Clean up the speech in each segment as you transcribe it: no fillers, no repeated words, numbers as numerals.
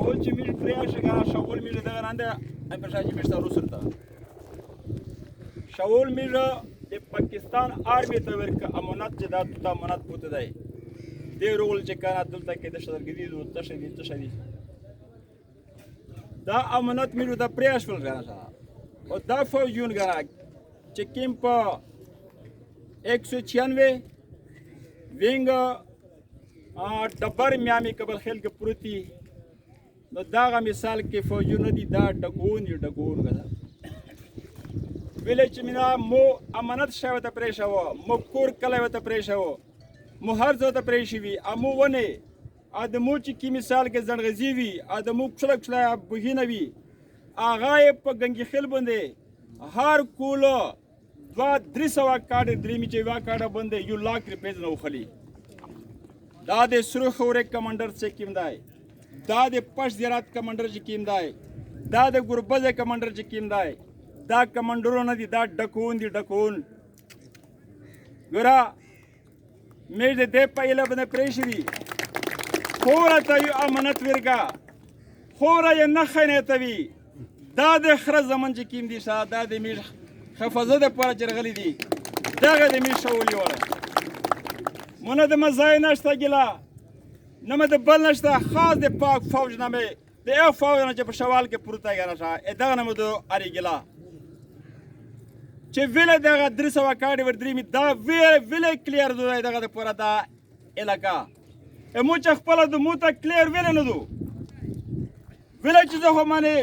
شوال چې میش پرې شي کنه شوال میش دغه ننده ام په شاجي میش تاسو سره شوال میش د پاکستان آرمي ته ورکه امانت چې دا ته امانت پوت دی د رول چې کنه دلته کې د شرګدي او تشدي دا امانت میش د پرې شول کنه او دا فوجون کنه چې کیم په 196 وینګ ډبر میامي کابل خیل کې پروتي نو داغه مثال کې فوجونه دي دا ډګون غدا ویلې چې مینا مو امانت شاو ته پرې شاو مو کور کله وته پرې شاو مو هر ځای ته پرې شي وي امو ونه ادمو چې کی مثال کې زړغزي وي ادمو کښلک بوهینه وي اغه په گنگي خیل باندې هر کولو 200 کارډ درېمی چې وا کارډ باندې یو لاک روپیز نو خلی دا د سرو خورې کمانډر چې کیم دی دا د پښ زیرات کمانډر چې کیم دی دا د ګوربز کمانډر چې کیم دی دا کمانډرونه دي دا ډکون دي ډکون ګورا مې دې په اله باندې پریشي دي خورا ته یو امانت ورګه خورا یې نه خنه ته وی دا د خره زمون چې کیم دي شا دا د مې حفاظت لپاره چرغلي دي دغه د مې شولې وره مونږ د مزای نشته ګلا نه مې د بل نشته خاص د پاک فوج نه مې د یو فوج نه چې په شوال کې پروته غره شا دغه نه مې د اری ګلا چې ویل دغه 300 کارډ ور درې می دا ویل کلیر دوی دغه د پوره دا علاقہ مو چې خپل د مو ته کلیر ویل نه دو ویل چې زه هم نه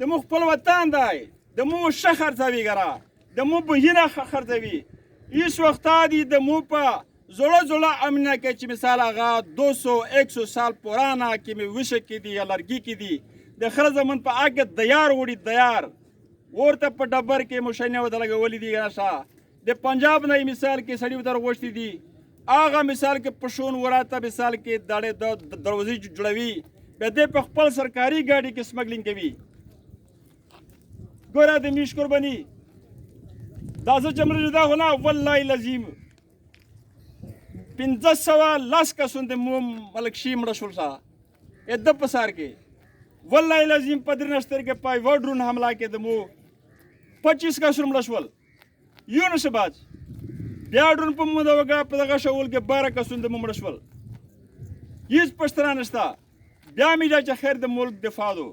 د مو خپل وطن دی د مو شخر ځوي غره د مو بهینه خرځوي هیڅ وخت دی د مو په زوړه امنه کې چې مثال هغه 200-100 سال پرانا کې مې وشه کې دي یا لرګي کې دي د خره زمون په اګه دیار وړي دیار ورته په ډبر کې مشینه وته لګولې دي غاښه د پنجاب نه مثال کې سړی وتر غوښتي دي هغه مثال کې پښون وراته مثال کې داړې د دروازې جوړوي به د خپل سرکاري ګاډي کې سمګلینګ کوي ګوره د میش قرباني دا زه چمره دا خو نه والله لازم 1500 لاس کسون د مو ملک شي مړه شول سا د پسار کې والله لازم پدرنشتر کې پای وډرون حمله کې د مو 25 کسون مړه شول یو نشه باز بیا ډرون په مو دا وګه په دغه شول کې 12 کسون د مو مړه شول هیڅ پښتنه نشته بیا مې چې خیر د ملک دفاع دو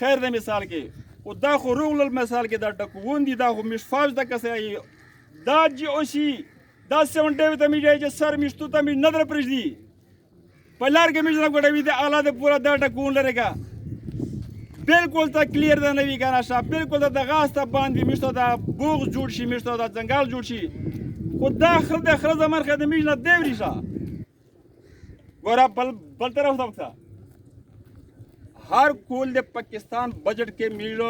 خیر د مثال کې او دا خو رول المثال کې دا ډکوون دي دا خو مش فاج د کسه دا جی او سی دا 7 ته مې چې سر مشتو ته مې نظر پرځي په لار کې مې څنګه غوډوي د اعلی د پورا دا ډکوون لريګا بالکل تا کلیر دا نوی کنه شا بالکل دا غاسته باندې مشتو دا بوغ جوړ شي مشتو دا ځنګال جوړ شي خو دا خره زمر خدمت نه دیوري شا ګور بل طرف ته हर कुल दे पाकिस्तान बजट के मिलो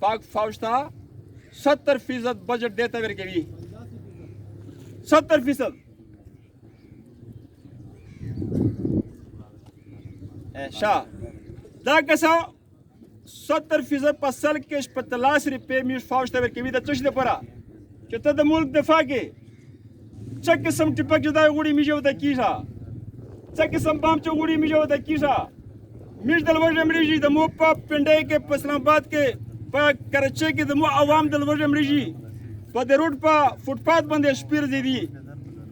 पाक फौज था 70% बजट देता मेरे के भी 70% ऐसा दा कैसा 70% पसल के 50 रुपये में फौज था मेरे के भी दच्चश दे परा चता द मुल्क दफा के चक किस्म टिपक जदा उड़ी मिजो द कीसा चक किस्म बाम च उड़ी मिजो द कीसा मिर्च दलवर अमरीजी द मो पा पिंडे के इस्लामाबाद के पा कराची के द मो आवाम दलवर अमरीजी पा द रोड पा फुटपाथ बंदे स्पीर दे दी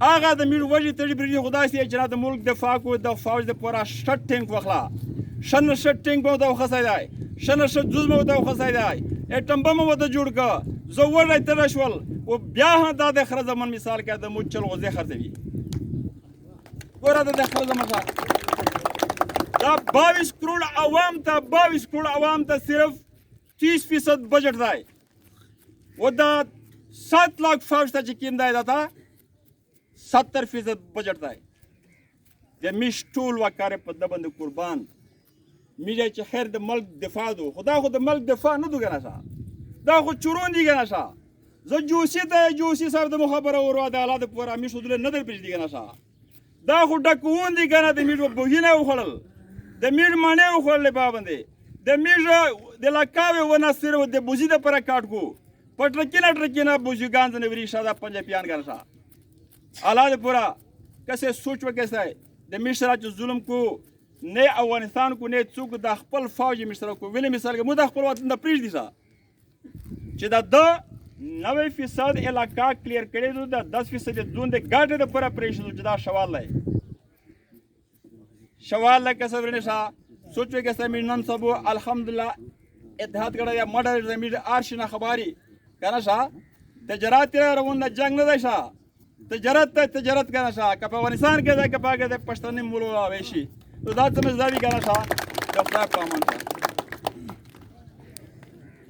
आगा द मिर वजी तजबरी खुदा से जना द मुल्क दफा को द फौज द पूरा शट टैंक वखला शन शट टैंक बो द खसाय दाय शन शट जुज बो द खसाय दाय ए टंबम बो द जुड़ का जवर राय तरशवल वो ब्याह दा द खर zaman मिसाल के द मुचल गजे खरदवी गोरा द खर zaman دا 22 करोड़ عوام ته صرف 30% بجٹ دی و دا 7 लाख فوج ته چې کیم دی دا 70% بجٹ دی د میش ټول وکړه په د باندې قربان میږي چې خیر د ملک دفاع دو خدا خو د ملک دفاع نه دوګنه شا دا خو چورون دی کنه شا زه جوسی صاحب د مخابره ورو د اعلی د پورا میش ودل نه در پېژ دی کنه شا دا خو ډکون دی کنه د میږ بوهینه وخړل د میړ مانه وخړلې پابندې د میړ د لکاوي ونه سره د بوزي د پر کاټ کو پټرکینه بوزيګان نه وری شاده پنځه پیان ګرځا اعلی پورا کیسه سوچ وکیسه د میړ سره ظلم کو نه افغانستان کو نه څوک د خپل فوج مشترک کو ولې مثال کې مو د خپل وطن د پریږدي سا چې د 90% علاقہ کلیر کړي نو د 10% زون د ګاډه د پوره پریشن چې دا شوال لای شوال لکه صبرنه شا سوچو کې سمینن سبو الحمدلله اتحاد کړه یا ماډل زمیر ارشنه خبري کنه شا تجارت روان د جنگ نه دی شا تجارت کنه شا که په افغانستان کې دا کپاګه د پښتني مولو راوي شي نو دا څه مزداري کنه شا د خپل پامن